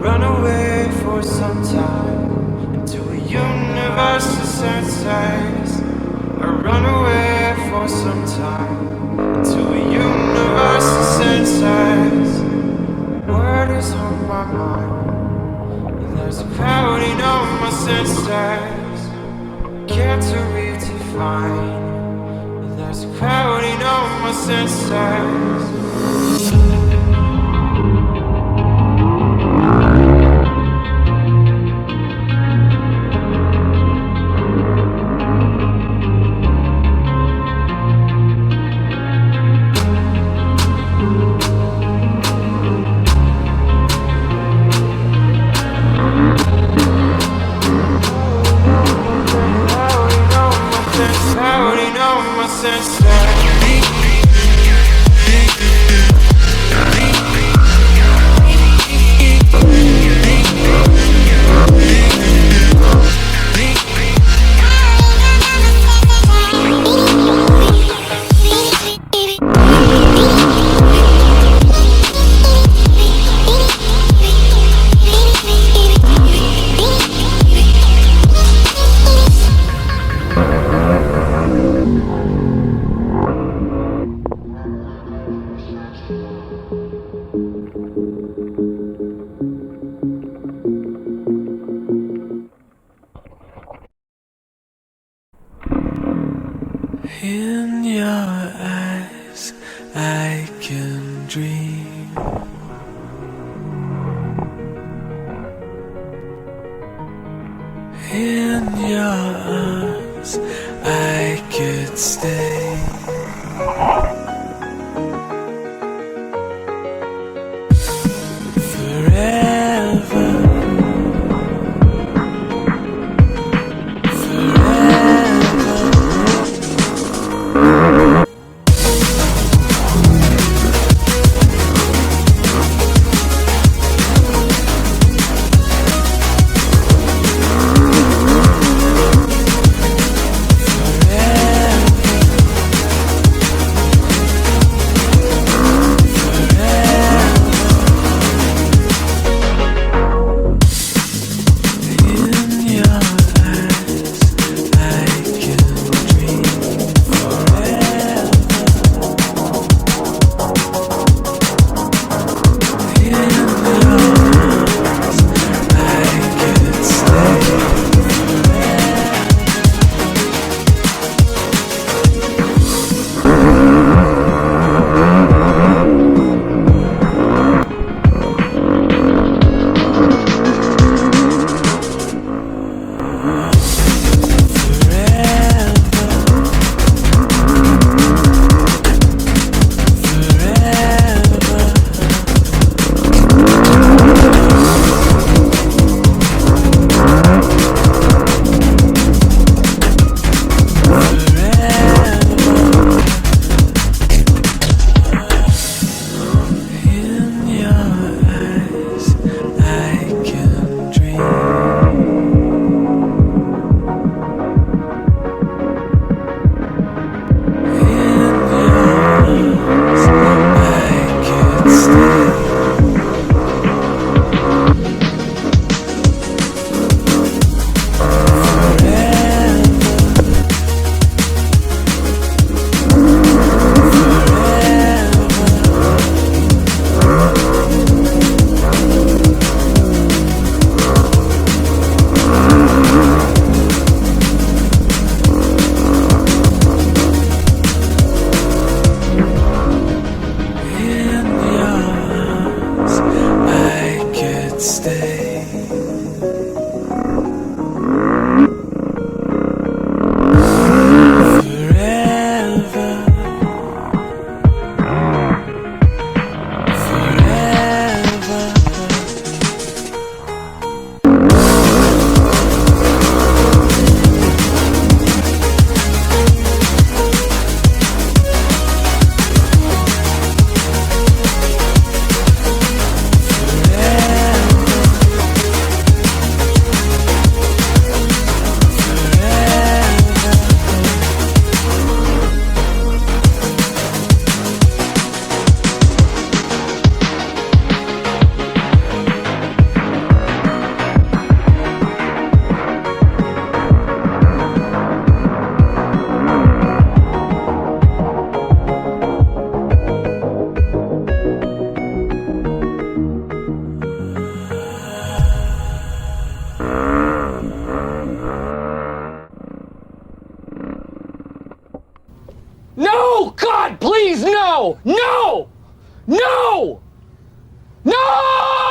run away for some time into a universe of senses. I run away for some time into a universe of senses. Word is on my mind, and there's a crowding on my senses. Care to redefine, and there's a crowding on my senses. In your eyes, I can dream. In your arms, I could stay. Forever. Forever. No! God, please, no! No! No! No!